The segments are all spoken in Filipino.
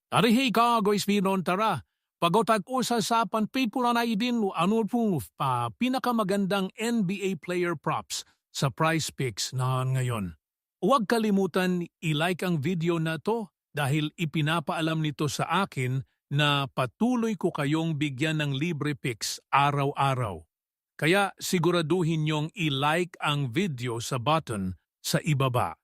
Arihi ka gois binon tara. Pagotag usasapan pipula na idin ano po pa pinakamagandang NBA player props sa Prize Picks na ngayon. Huwag kalimutan i-like ang video na to dahil ipinapaalam nito sa akin na patuloy ko kayong bigyan ng libre picks araw-araw. Kaya siguraduhin niyong i-like ang video sa button sa ibaba.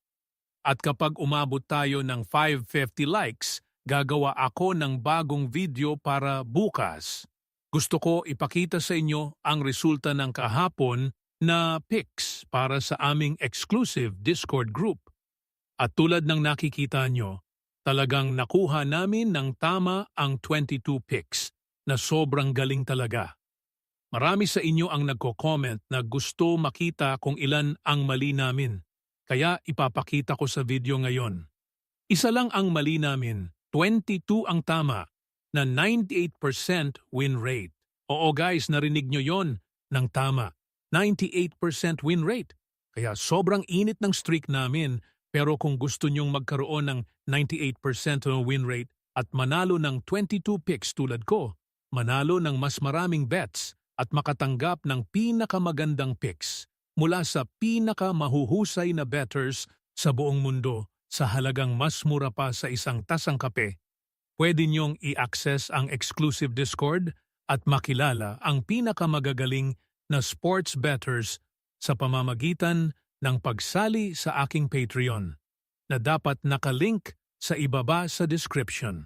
At kapag umabot tayo ng 550 likes, gagawa ako ng bagong video para bukas. Gusto ko ipakita sa inyo ang resulta ng kahapon na picks para sa aming exclusive Discord group. At tulad ng nakikita nyo, talagang nakuha namin ng tama ang 22 picks na sobrang galing talaga. Marami sa inyo ang nagko-comment na gusto makita kung ilan ang mali namin. Kaya ipapakita ko sa video ngayon. Isa lang ang mali namin, 22 ang tama, na 98% win rate. Oo guys, narinig nyo yon ng tama. 98% win rate. Kaya sobrang init ng streak namin, pero kung gusto nyong magkaroon ng 98% win rate at manalo ng 22 picks tulad ko, manalo ng mas maraming bets at makatanggap ng pinakamagandang picks mula sa pinakamahuhusay na bettors sa buong mundo sa halagang mas mura pa sa isang tasang kape, pwede niyong i-access ang exclusive Discord at makilala ang pinakamagagaling na sports bettors sa pamamagitan ng pagsali sa aking Patreon na dapat nakalink sa ibaba sa description.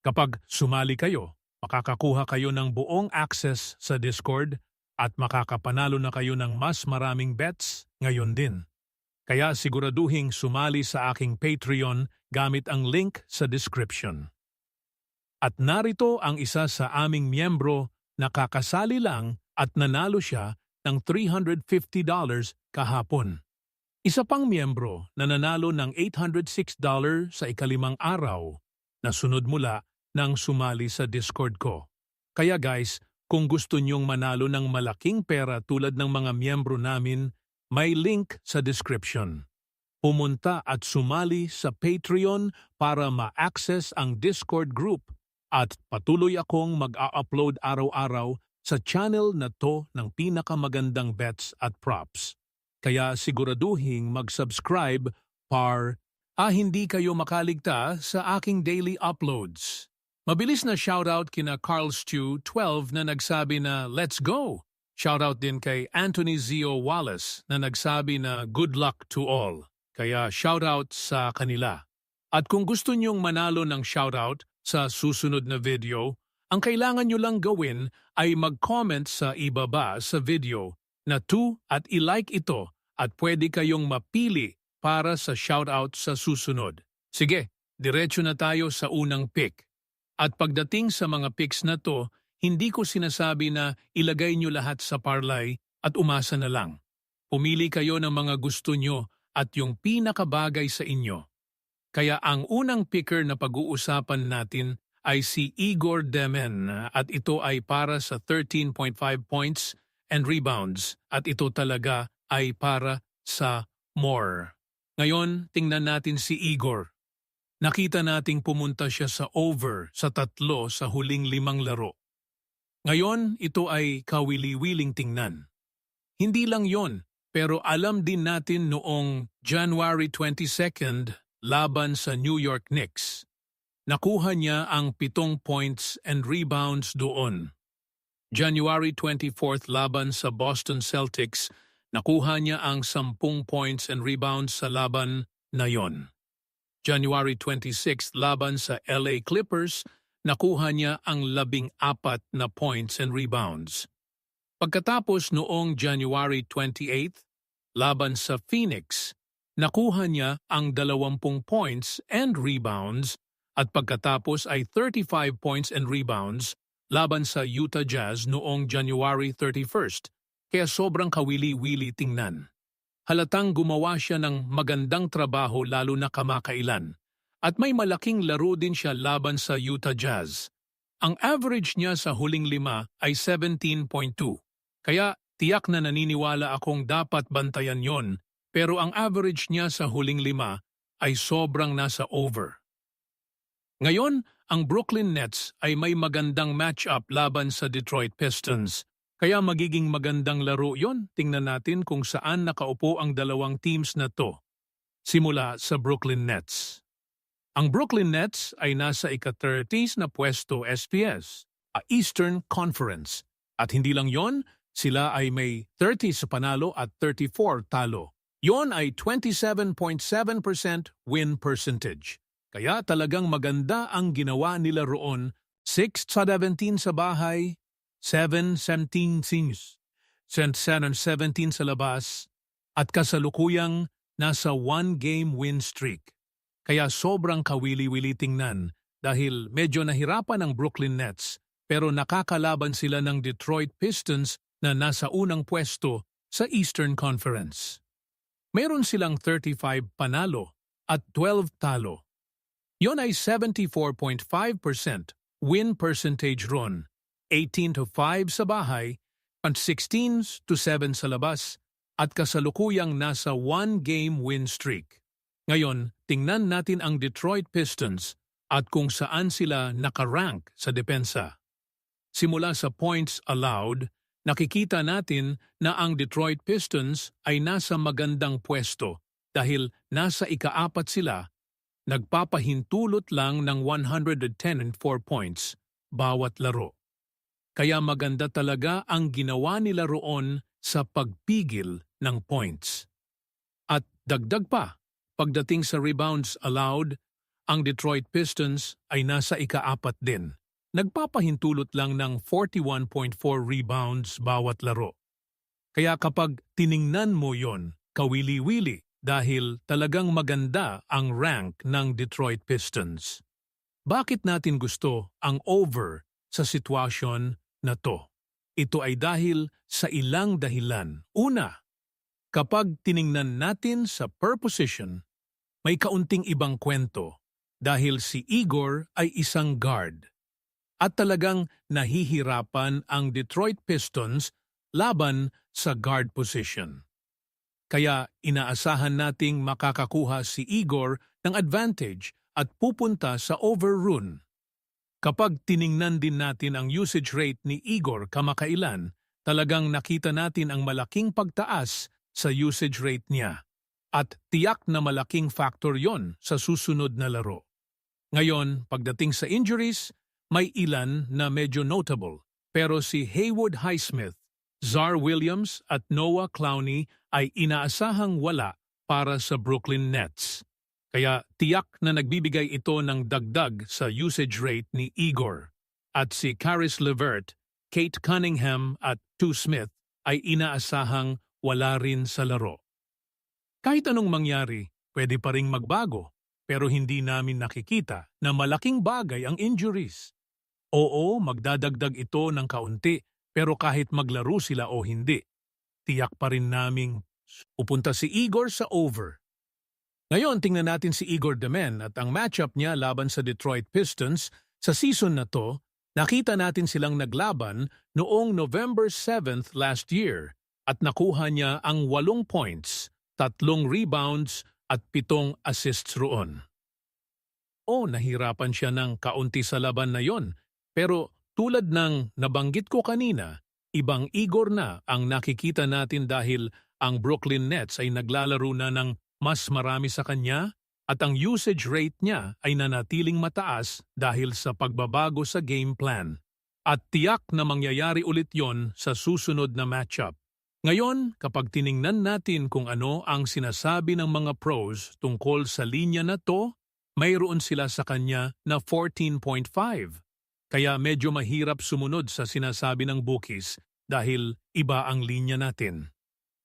Kapag sumali kayo, makakakuha kayo ng buong access sa Discord at makakapanalo na kayo ng mas maraming bets ngayon din. Kaya siguraduhing sumali sa aking Patreon gamit ang link sa description. At narito ang isa sa aming miyembro na kakasali lang at nanalo siya ng $350 kahapon. Isa pang miyembro na nanalo ng $806 sa ikalimang araw na sunod mula nang sumali sa Discord ko. Kaya guys, kung gusto nyong manalo ng malaking pera tulad ng mga miyembro namin, may link sa description. Pumunta at sumali sa Patreon para ma-access ang Discord group at patuloy akong mag-a-upload araw-araw sa channel na to ng pinakamagandang bets at props. Kaya siguraduhin mag-subscribe para hindi kayo makaligtas sa aking daily uploads. Mabilis na shoutout kina Carl Stew 12 na nagsabi na let's go. Shoutout din kay Anthony Zio Wallace na nagsabi na good luck to all. Kaya shoutout sa kanila. At kung gusto nyong manalo ng shoutout sa susunod na video, ang kailangan nyo lang gawin ay mag-comment sa ibaba sa video na to at i-like ito at pwede kayong mapili para sa shoutout sa susunod. Sige, diretso na tayo sa unang pick. At pagdating sa mga picks na to, hindi ko sinasabi na ilagay nyo lahat sa parlay at umasa na lang. Pumili kayo ng mga gusto nyo at yung pinakabagay sa inyo. Kaya ang unang picker na pag-uusapan natin ay si Igor Demen at ito ay para sa 13.5 points and rebounds at ito talaga ay para sa more. Ngayon, tingnan natin si Igor. Nakita nating pumunta siya sa over sa 3 sa huling 5 laro. Ngayon, ito ay kawili-wiling tingnan. Hindi lang yon, pero alam din natin noong January 22nd laban sa New York Knicks. Nakuha niya ang 7 points and rebounds doon. January 24th laban sa Boston Celtics, nakuha niya ang 10 points and rebounds sa laban na yon. January 26th laban sa LA Clippers, nakuha niya ang 14 na points and rebounds. Pagkatapos noong January 28th, laban sa Phoenix, nakuha niya ang 20 points and rebounds at pagkatapos ay 35 points and rebounds laban sa Utah Jazz noong January 31st, kaya sobrang kawili-wili tingnan. Halatang gumawa siya ng magandang trabaho lalo na kamakailan. At may malaking laro din siya laban sa Utah Jazz. Ang average niya sa huling 5 ay 17.2. Kaya tiyak na naniniwala akong dapat bantayan yon, pero ang average niya sa huling 5 ay sobrang nasa over. Ngayon, ang Brooklyn Nets ay may magandang matchup laban sa Detroit Pistons. Kaya magiging magandang laro yon. Tingnan natin kung saan nakaupo ang dalawang teams na to. Simula sa Brooklyn Nets. Ang Brooklyn Nets ay nasa ika-30s na pwesto SPS, Eastern Conference. At hindi lang yon, sila ay may 30 sa panalo at 34 talo. Yon ay 27.7% win percentage. Kaya talagang maganda ang ginawa nila roon. 6 sa 17 sa bahay, 7-17 sings, 17 sa labas, at kasalukuyang nasa 1-game win streak. Kaya sobrang kawili-wili tingnan dahil medyo nahirapan ang Brooklyn Nets pero nakakalaban sila ng Detroit Pistons na nasa unang pwesto sa Eastern Conference. Meron silang 35 panalo at 12 talo. Yon ay 74.5% win percentage ron, 18-5 sa bahay at 16-7 sa labas at kasalukuyang nasa 1-game win streak. Ngayon, tingnan natin ang Detroit Pistons at kung saan sila nakarank sa depensa. Simula sa points allowed, nakikita natin na ang Detroit Pistons ay nasa magandang pwesto dahil nasa ika-4 sila, nagpapahintulot lang ng 110 and 4 points bawat laro. Kaya maganda talaga ang ginawa nila roon sa pagpigil ng points. At dagdag pa, pagdating sa rebounds allowed, ang Detroit Pistons ay nasa ika-4 din. Nagpapahintulot lang ng 41.4 rebounds bawat laro. Kaya kapag tiningnan mo yon, kawili-wili dahil talagang maganda ang rank ng Detroit Pistons. Bakit natin gusto ang over sa sitwasyon na to? Ito ay dahil sa ilang dahilan. Una, kapag tiningnan natin sa per position, may kaunting ibang kwento dahil si Igor ay isang guard. At talagang nahihirapan ang Detroit Pistons laban sa guard position. Kaya inaasahan nating makakakuha si Igor ng advantage at pupunta sa overrun. Kapag tiningnan din natin ang usage rate ni Igor kamakailan, talagang nakita natin ang malaking pagtaas sa usage rate niya. At tiyak na malaking factor yon sa susunod na laro. Ngayon, pagdating sa injuries, may ilan na medyo notable, pero si Haywood Highsmith, Zar Williams at Noah Clowney ay inaasahang wala para sa Brooklyn Nets. Kaya tiyak na nagbibigay ito ng dagdag sa usage rate ni Igor. At si Caris LeVert, Kate Cunningham at Tu Smith ay inaasahang wala rin sa laro. Kahit anong mangyari, pwede pa ring magbago, pero hindi namin nakikita na malaking bagay ang injuries. Oo, magdadagdag ito ng kaunti, pero kahit maglaro sila o hindi, tiyak pa rin naming pupunta si Igor sa over. Ngayon, tingnan natin si Igor Demen at ang matchup niya laban sa Detroit Pistons sa season na to. Nakita natin silang naglaban noong November 7th last year at nakuha niya ang 8 points, 3 rebounds at 7 assists roon. Nahirapan siya ng kaunti sa laban na yon. Pero tulad ng nabanggit ko kanina, ibang Igor na ang nakikita natin dahil ang Brooklyn Nets ay naglalaro na ng mas marami sa kanya at ang usage rate niya ay nanatiling mataas dahil sa pagbabago sa game plan. At tiyak na mangyayari ulit yon sa susunod na matchup. Ngayon, kapag tiningnan natin kung ano ang sinasabi ng mga pros tungkol sa linya na to, mayroon sila sa kanya na 14.5. Kaya medyo mahirap sumunod sa sinasabi ng bookies dahil iba ang linya natin.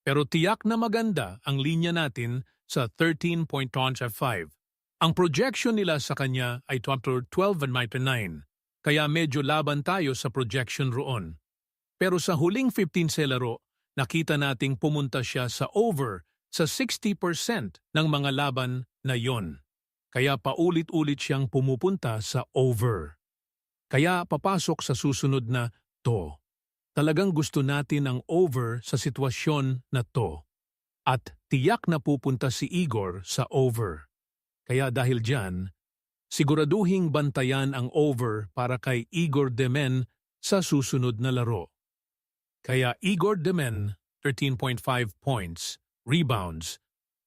Pero tiyak na maganda ang linya natin sa 13.5. Ang projection nila sa kanya ay 12 and 9. Kaya medyo laban tayo sa projection roon. Pero sa huling 15 sa laro, nakita nating pumunta siya sa over sa 60% ng mga laban na yon. Kaya paulit-ulit siyang pumupunta sa over. Kaya papasok sa susunod na to. Talagang gusto natin ang over sa sitwasyon na to. At tiyak na pupunta si Igor sa over. Kaya dahil dyan, siguraduhing bantayan ang over para kay Igor Demen sa susunod na laro. Kaya Igor Demen, 13.5 points, rebounds,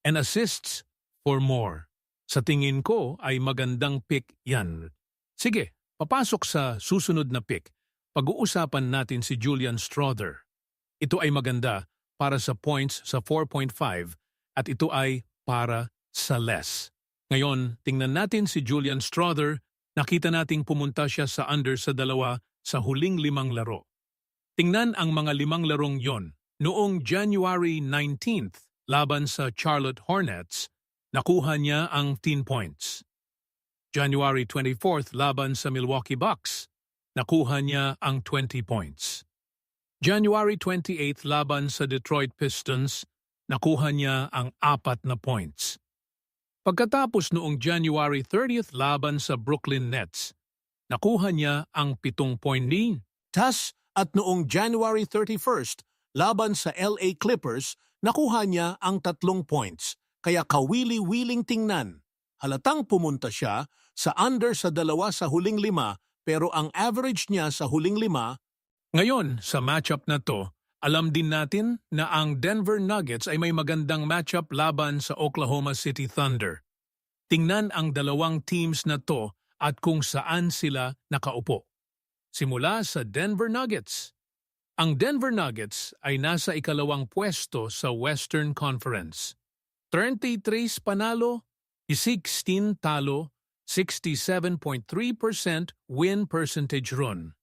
and assists for more. Sa tingin ko ay magandang pick yan. Sige, papasok sa susunod na pick. Pag-uusapan natin si Julian Strawther. Ito ay maganda para sa points sa 4.5 at ito ay para sa less. Ngayon, tingnan natin si Julian Strawther. Nakita nating pumunta siya sa under sa 2 sa huling 5 laro. Tingnan ang mga 5 larong yon. Noong January 19th laban sa Charlotte Hornets, nakuha niya ang 10 points. January 24th laban sa Milwaukee Bucks, nakuha niya ang 20 points. January 28th laban sa Detroit Pistons, nakuha niya ang 4 na points. Pagkatapos noong January 30th laban sa Brooklyn Nets, nakuha niya ang 7 point lead. At noong January 31st laban sa LA Clippers, nakuha niya ang 3 points. Kaya kawili-wiling tingnan. Halatang pumunta siya sa under sa 2 sa huling 5 pero ang average niya sa huling 5. Ngayon, sa matchup na to, alam din natin na ang Denver Nuggets ay may magandang matchup laban sa Oklahoma City Thunder. Tingnan ang 2 teams na to at kung saan sila nakaupo. Simula sa Denver Nuggets. Ang Denver Nuggets ay nasa 2nd pwesto sa Western Conference. 33 panalo, 16 talo, 67.3% win percentage run.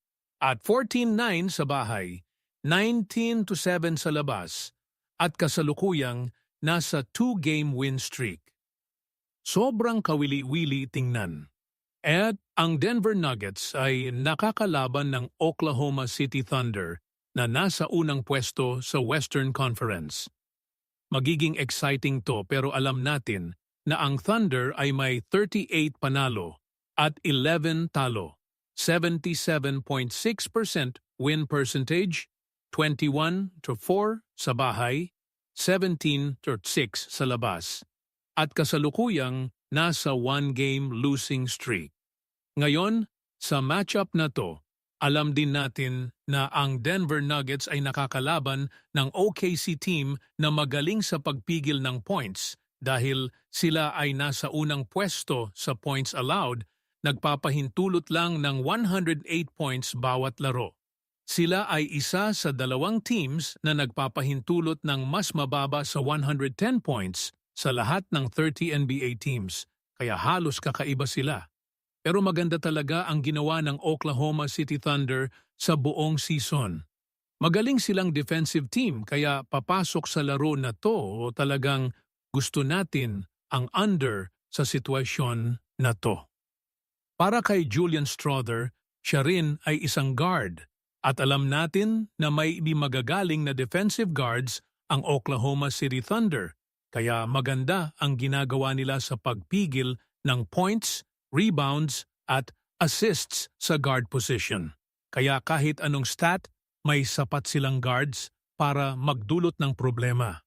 At 14-9 sa bahay, 19-7 sa labas, at kasalukuyang nasa 2-game win streak. Sobrang kawili-wili tingnan. At ang Denver Nuggets ay nakakalaban ng Oklahoma City Thunder na nasa unang pwesto sa Western Conference. Magiging exciting to pero alam natin na ang Thunder ay may 38 panalo at 11 talo. 77.6% win percentage, 21-4 sa bahay, 17-6 sa labas, at kasalukuyang nasa 1-game losing streak. Ngayon, sa matchup na to, alam din natin na ang Denver Nuggets ay nakakalaban ng OKC team na magaling sa pagpigil ng points dahil sila ay nasa unang pwesto sa points allowed, nagpapahintulot lang ng 108 points bawat laro. Sila ay isa sa 2 teams na nagpapahintulot ng mas mababa sa 110 points sa lahat ng 30 NBA teams, kaya halos kakaiba sila. Pero maganda talaga ang ginawa ng Oklahoma City Thunder sa buong season. Magaling silang defensive team kaya papasok sa laro na to o talagang gusto natin ang under sa sitwasyon na to. Para kay Julian Strawther, siya rin ay isang guard at alam natin na may magagaling na defensive guards ang Oklahoma City Thunder, kaya maganda ang ginagawa nila sa pagpigil ng points, rebounds at assists sa guard position. Kaya kahit anong stat, may sapat silang guards para magdulot ng problema.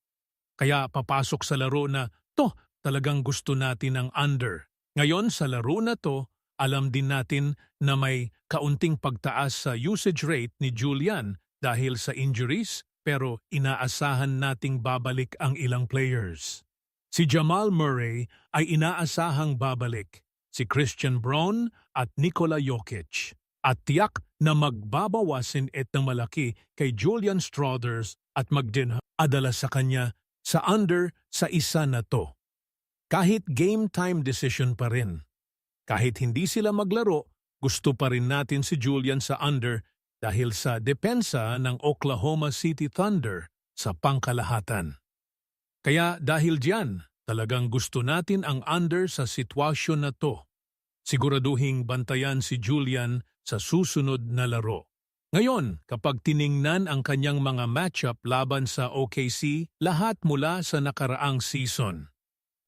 Kaya papasok sa laro na to, talagang gusto natin ang under. Ngayon sa laro na to, alam din natin na may kaunting pagtaas sa usage rate ni Julian dahil sa injuries, pero inaasahan nating babalik ang ilang players. Si Jamal Murray ay inaasahang babalik, si Christian Braun at Nikola Jokic. At tiyak na magbabawasin ng malaki kay Julian Strawther at magdinadala sa kanya sa under sa isa na to. Kahit game time decision pa rin. Kahit hindi sila maglaro, gusto pa rin natin si Julian sa under dahil sa depensa ng Oklahoma City Thunder sa pangkalahatan. Kaya dahil diyan, talagang gusto natin ang under sa sitwasyon na to. Siguraduhing bantayan si Julian sa susunod na laro. Ngayon, kapag tiningnan ang kanyang mga matchup laban sa OKC, lahat mula sa nakaraang season.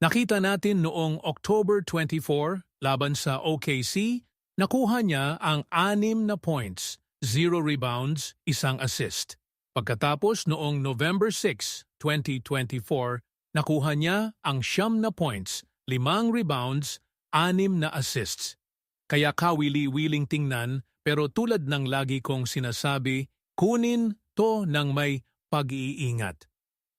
Nakita natin noong October 24 laban sa OKC, nakuha niya ang 6 na points, 0 rebounds, 1 assist. Pagkatapos noong November 6, 2024, nakuha niya ang 9 na points, 5 rebounds 6 na assists. Kaya kawili-wiling tingnan pero tulad ng lagi kong sinasabi, kunin to ng may pag-iingat.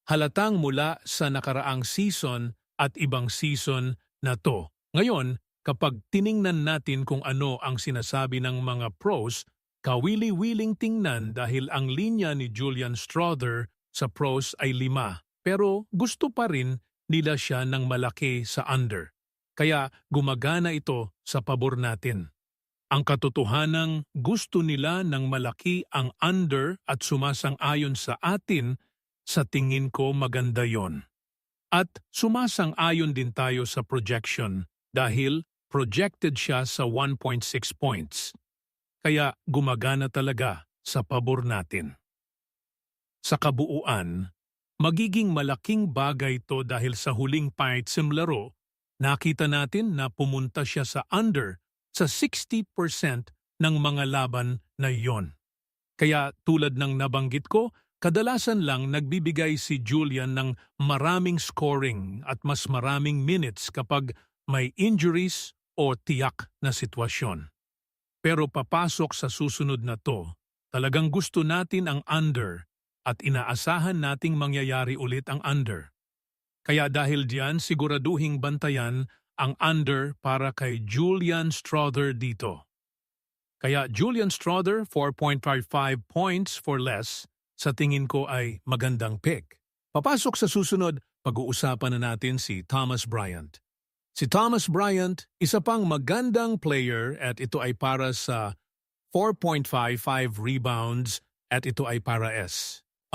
Halatang mula sa nakaraang season at ibang season na to. Ngayon, kapag tiningnan natin kung ano ang sinasabi ng mga pros, kawili-wiling tingnan dahil ang linya ni Julian Strother sa pros ay 5, pero gusto pa rin nila siya ng malaki sa under. Kaya gumagana ito sa pabor natin. Ang katotohanang gusto nila ng malaki ang under at sumasang-ayon sa atin, sa tingin ko maganda yon. At sumasang-ayon din tayo sa projection dahil projected siya sa 1.6 points. Kaya gumagana talaga sa pabor natin. Sa kabuuan, magiging malaking bagay ito dahil sa huling paitsim laro, nakita natin na pumunta siya sa under sa 60% ng mga laban na iyon. Kaya tulad ng nabanggit ko, kadalasan lang nagbibigay si Julian ng maraming scoring at mas maraming minutes kapag may injuries o tiyak na sitwasyon. Pero papasok sa susunod na to, talagang gusto natin ang under at inaasahan nating mangyayari ulit ang under. Kaya dahil diyan siguraduhing bantayan ang under para kay Julian Strother dito. Kaya Julian Strother 4.55 points for less sa tingin ko ay magandang pick. Papasok sa susunod, pag-uusapan na natin si Thomas Bryant. Si Thomas Bryant, isa pang magandang player at ito ay para sa 4.55 rebounds at ito ay para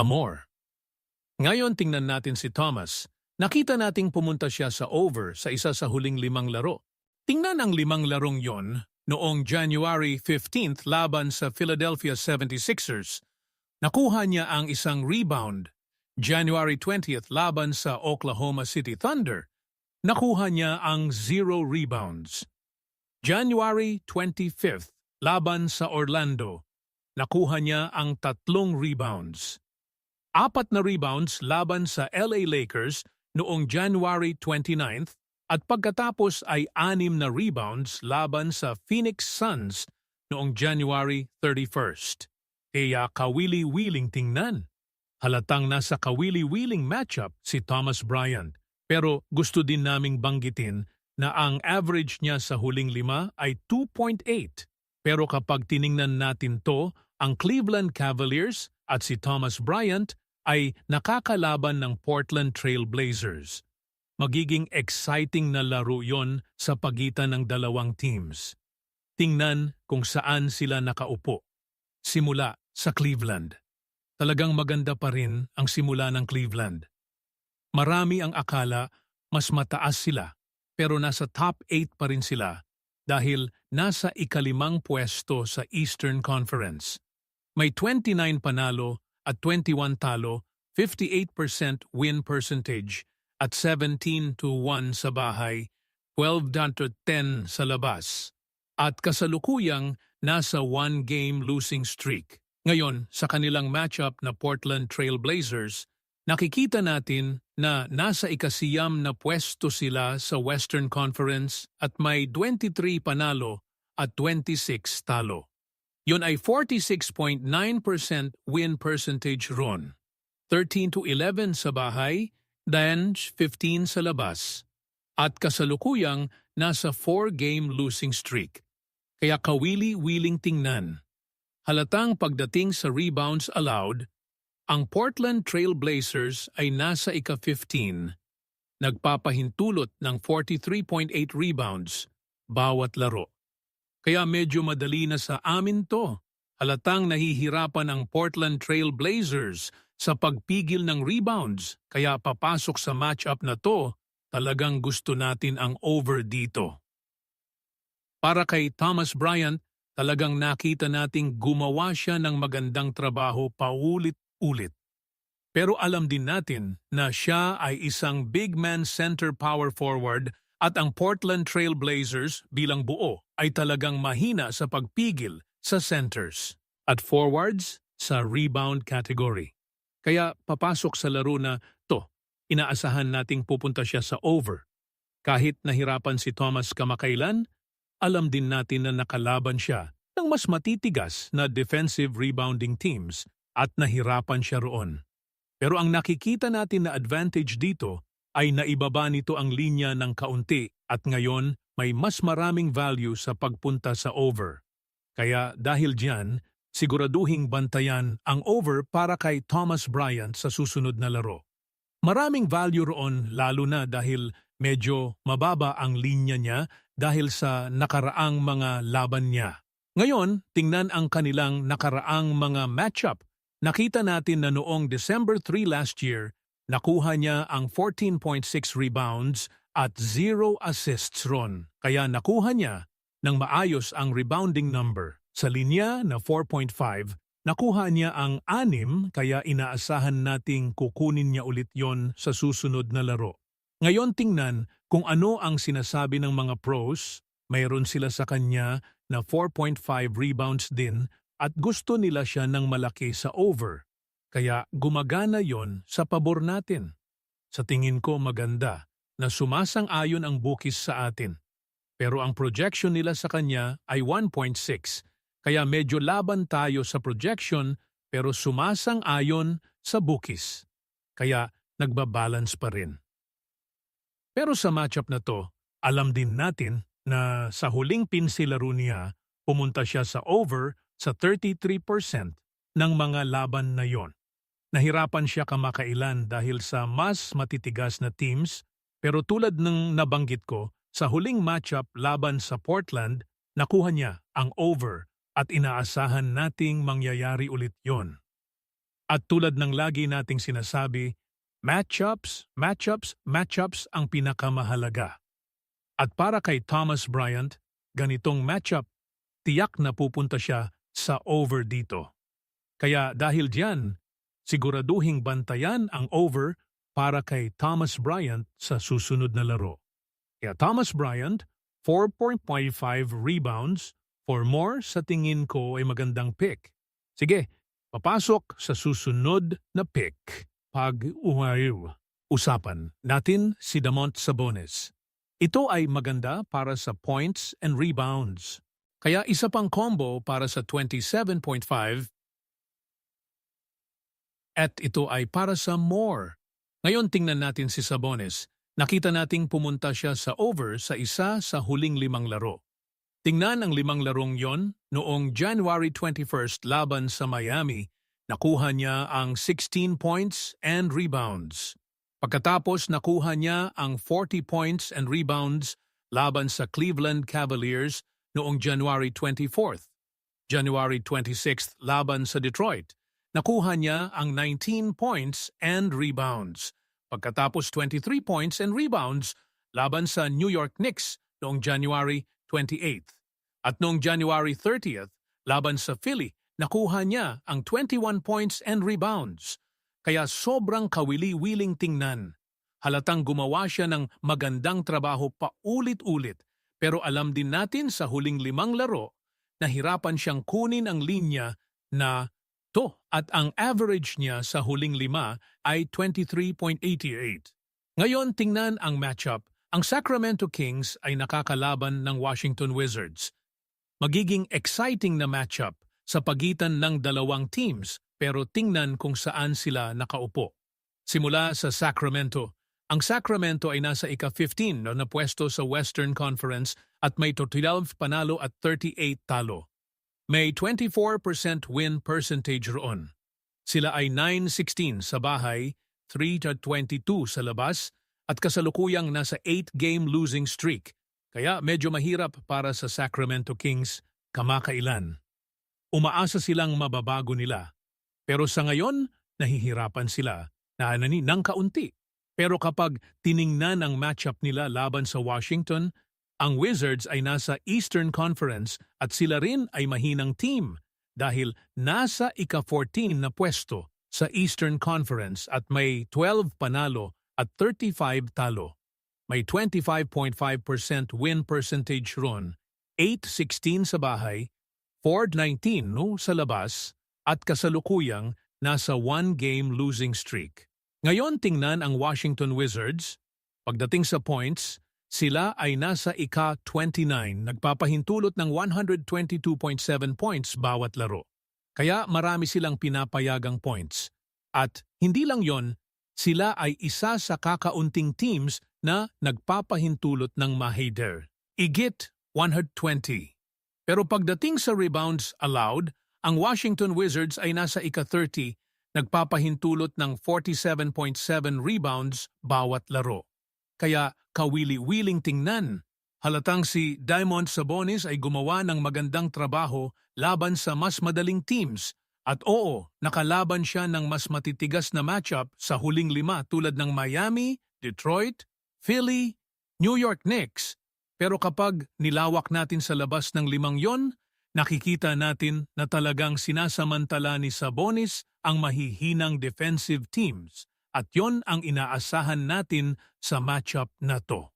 Amor. Ngayon tingnan natin si Thomas. Nakita nating pumunta siya sa over sa isa sa huling 5 laro. Tingnan ang 5 larong yon noong January 15th laban sa Philadelphia 76ers. Nakuha niya ang isang rebound. January 20th laban sa Oklahoma City Thunder. Nakuha niya ang 0 rebounds. January 25th laban sa Orlando. Nakuha niya ang 3 rebounds. 4 na rebounds laban sa LA Lakers noong January 29th at pagkatapos ay 6 na rebounds laban sa Phoenix Suns noong January 31st. Kaya kawili-wiling tingnan. Halatang nasa kawili-wiling matchup si Thomas Bryant. Pero gusto din naming banggitin na ang average niya sa huling 5 ay 2.8. Pero kapag tiningnan natin to, ang Cleveland Cavaliers at si Thomas Bryant ay nakakalaban ng Portland Trail Blazers. Magiging exciting na laro yon sa pagitan ng dalawang teams. Tingnan kung saan sila nakaupo. Simula sa Cleveland. Talagang maganda pa rin ang simula ng Cleveland. Marami ang akala mas mataas sila pero nasa top 8 pa rin sila dahil nasa ika-5 pwesto sa Eastern Conference. May 29 panalo at 21 talo, 58% win percentage at 17-1 sa bahay, 12-10 sa labas. At kasalukuyang nasa 1-game losing streak. Ngayon, sa kanilang matchup na Portland Trail Blazers, nakikita natin na nasa ika-9 na pwesto sila sa Western Conference at may 23 panalo at 26 talo. Yun ay 46.9% win percentage ron. 13-11 sa bahay, then 15 sa labas. At kasalukuyang nasa 4-game losing streak. Kaya kawili-wiling tingnan. Halatang pagdating sa rebounds allowed, ang Portland Trail Blazers ay nasa ika-15, nagpapahintulot ng 43.8 rebounds bawat laro. Kaya medyo madali na sa amin to. Halatang nahihirapan ang Portland Trail Blazers sa pagpigil ng rebounds, kaya papasok sa matchup na to, talagang gusto natin ang over dito. Para kay Thomas Bryant, talagang nakita nating gumawa siya ng magandang trabaho paulit-ulit. Pero alam din natin na siya ay isang big man center power forward at ang Portland Trail Blazers bilang buo ay talagang mahina sa pagpigil sa centers at forwards sa rebound category. Kaya papasok sa laro na to, inaasahan nating pupunta siya sa over. Kahit nahirapan si Thomas kamakailan, alam din natin na nakalaban siya ng mas matitigas na defensive rebounding teams at nahirapan siya roon. Pero ang nakikita natin na advantage dito ay naibaba nito ang linya ng kaunti at ngayon may mas maraming value sa pagpunta sa over. Kaya dahil diyan, siguraduhing bantayan ang over para kay Thomas Bryant sa susunod na laro. Maraming value roon lalo na dahil medyo mababa ang linya niya dahil sa nakaraang mga laban niya. Ngayon, tingnan ang kanilang nakaraang mga matchup. Nakita natin na noong December 3 last year, nakuha niya ang 14.6 rebounds at 0 assists ron. Kaya nakuha niya ng maayos ang rebounding number. Sa linya na 4.5, nakuha niya ang 6 kaya inaasahan nating kukunin niya ulit yon sa susunod na laro. Ngayon tingnan kung ano ang sinasabi ng mga pros. Mayroon sila sa kanya na 4.5 rebounds din at gusto nila siya ng malaki sa over. Kaya gumagana yon sa pabor natin. Sa tingin ko maganda na sumasang-ayon ang bookies sa atin. Pero ang projection nila sa kanya ay 1.6. Kaya medyo laban tayo sa projection pero sumasang-ayon sa bookies. Kaya nagbabalance pa rin. Pero sa matchup na to, alam din natin na sa huling pinsilaro niya, pumunta siya sa over sa 33% ng mga laban na yon. Nahirapan siya kamakailan dahil sa mas matitigas na teams, pero tulad ng nabanggit ko, sa huling matchup laban sa Portland, nakuha niya ang over at inaasahan nating mangyayari ulit yon. At tulad ng lagi nating sinasabi, matchups ang pinakamahalaga. At para kay Thomas Bryant, ganitong matchup, tiyak na pupunta siya sa over dito. Kaya dahil diyan, siguraduhing bantayan ang over para kay Thomas Bryant sa susunod na laro. Kaya Thomas Bryant, 4.5 rebounds, for more sa tingin ko ay magandang pick. Sige, papasok sa susunod na pick. Usapan natin si Domantas Sabonis. Ito ay maganda para sa points and rebounds. Kaya isa pang combo para sa 27.5 at ito ay para sa more. Ngayon tingnan natin si Sabonis. Nakita nating pumunta siya sa over sa isa sa huling 5 laro. Tingnan ang 5 larong yon noong January 21 laban sa Miami. Nakuha niya ang 16 points and rebounds. Pagkatapos nakuha niya ang 40 points and rebounds laban sa Cleveland Cavaliers noong January 24th. January 26th laban sa Detroit. Nakuha niya ang 19 points and rebounds. Pagkatapos 23 points and rebounds laban sa New York Knicks noong January 28th. At noong January 30th laban sa Philly, nakuha niya ang 21 points and rebounds. Kaya sobrang kawili-wiling tingnan. Halatang gumawa siya ng magandang trabaho paulit-ulit. Pero alam din natin sa huling 5 laro, nahirapan siyang kunin ang linya na to at ang average niya sa huling 5 ay 23.88. Ngayon tingnan ang matchup. Ang Sacramento Kings ay nakakalaban ng Washington Wizards. Magiging exciting na matchup sa pagitan ng dalawang teams pero tingnan kung saan sila nakaupo. Simula sa Sacramento. Ang Sacramento ay nasa ika-15 na pwesto sa Western Conference at may 12 panalo at 38 talo. May 24% win percentage roon. Sila ay 9-16 sa bahay, 3-22 sa labas at kasalukuyang nasa 8-game losing streak. Kaya medyo mahirap para sa Sacramento Kings kamakailan. Umaasa silang mababago nila. Pero sa ngayon, nahihirapan sila ng kaunti. Pero kapag tiningnan ang matchup nila laban sa Washington, ang Wizards ay nasa Eastern Conference at sila rin ay mahinang team dahil nasa ika-14 na pwesto sa Eastern Conference at may 12 panalo at 35 talo. May 25.5% win percentage ron, 8-16 sa bahay, 4-19 sa labas, at kasalukuyang nasa 1-game losing streak. Ngayon tingnan ang Washington Wizards. Pagdating sa points, Sila ay nasa ika-29, nagpapahintulot ng 122.7 points bawat laro. Kaya marami silang pinapayagang points. At hindi lang yon, sila ay isa sa kakaunting teams na nagpapahintulot ng maheder. Igit 120. Pero pagdating sa rebounds allowed, ang Washington Wizards ay nasa ika-30, nagpapahintulot ng 47.7 rebounds bawat laro. Kaya kawili-wiling tingnan. Halatang si Diamond Sabonis ay gumawa ng magandang trabaho laban sa mas madaling teams. At oo, nakalaban siya ng mas matitigas na matchup sa huling 5 tulad ng Miami, Detroit, Philly, New York Knicks. Pero kapag nilawak natin sa labas ng 5 yon, nakikita natin na talagang sinasamantala ni Sabonis ang mahihinang defensive teams. At yon ang inaasahan natin sa matchup na to.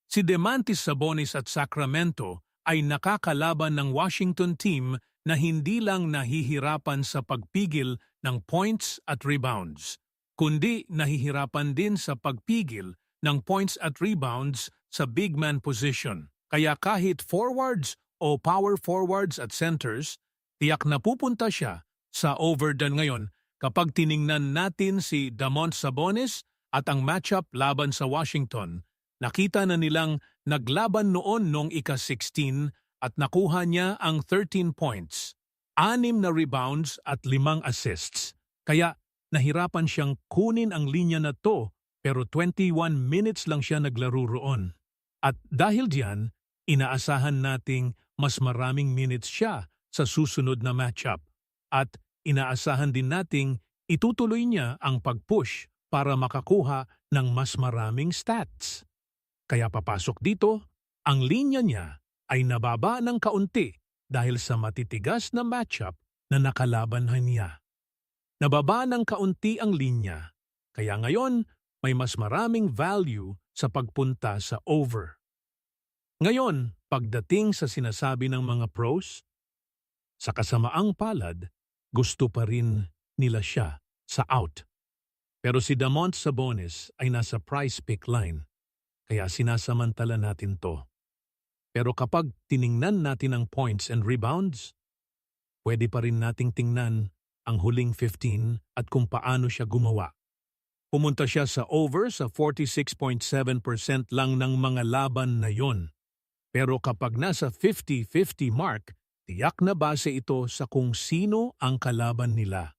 Si Demantis Sabonis at Sacramento ay nakakalaban ng Washington team na hindi lang nahihirapan sa pagpigil ng points at rebounds, kundi nahihirapan din sa pagpigil ng points at rebounds sa big man position. Kaya kahit forwards o power forwards at centers, tiyak na pupunta siya sa overdone ngayon kapag tiningnan natin si Damon Sabonis at ang matchup laban sa Washington. Nakita na nilang naglaban noon noong ika-16 at nakuha niya ang 13 points, 6 na rebounds at 5 assists. Kaya nahirapan siyang kunin ang linya na to pero 21 minutes lang siya naglaro roon. At dahil diyan, inaasahan nating mas maraming minutes siya sa susunod na matchup. At inaasahan din nating itutuloy niya ang pag-push para makakuha ng mas maraming stats. Kaya papasok dito, ang linya niya ay nababa ng kaunti dahil sa matitigas na matchup na nakalaban niya. Nababa ng kaunti ang linya, kaya ngayon may mas maraming value sa pagpunta sa over. Ngayon, pagdating sa sinasabi ng mga pros, sa kasamaang palad, gusto pa rin nila siya sa out. Pero si Damon Sabonis ay nasa price pick line, kaya sinasamantala natin to. Pero kapag tiningnan natin ang points and rebounds, pwede pa rin nating tingnan ang huling 15 at kung paano siya gumawa. Pumunta siya sa over sa 46.7% lang ng mga laban na yon. Pero kapag nasa 50-50 mark, tiyak na base ito sa kung sino ang kalaban nila.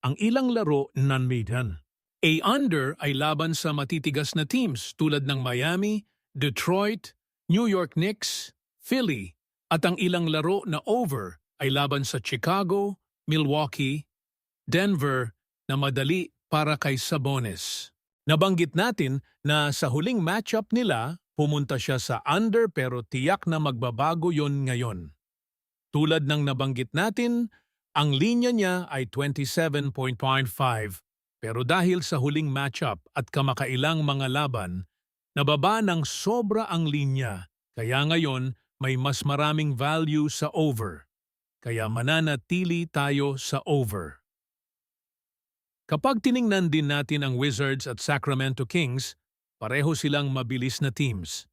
Ang ilang laro non-median. A-under ay laban sa matitigas na teams tulad ng Miami, Detroit, New York Knicks, Philly, at ang ilang laro na over ay laban sa Chicago, Milwaukee, Denver na madali para kay Sabonis. Nabanggit natin na sa huling matchup nila, pumunta siya sa under pero tiyak na magbabago yon ngayon. Tulad ng nabanggit natin, ang linya niya ay 27.5 pero dahil sa huling matchup at kamakailang mga laban, nababa ng sobra ang linya kaya ngayon may mas maraming value sa over. Kaya mananatili tayo sa over. Kapag tiningnan din natin ang Wizards at Sacramento Kings, pareho silang mabilis na teams.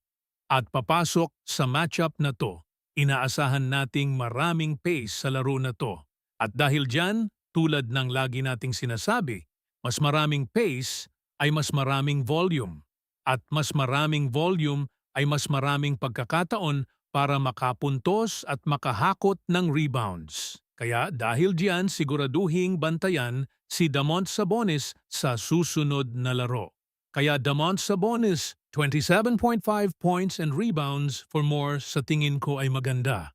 At papasok sa matchup na to, inaasahan nating maraming pace sa laro na to. At dahil dyan, tulad ng lagi nating sinasabi, mas maraming pace ay mas maraming volume. At mas maraming volume ay mas maraming pagkakataon para makapuntos at makahakot ng rebounds. Kaya dahil diyan siguraduhing bantayan si Damon Sabonis sa susunod na laro. Kaya Damon Sabonis, 27.5 points and rebounds for more sa tingin ko ay maganda.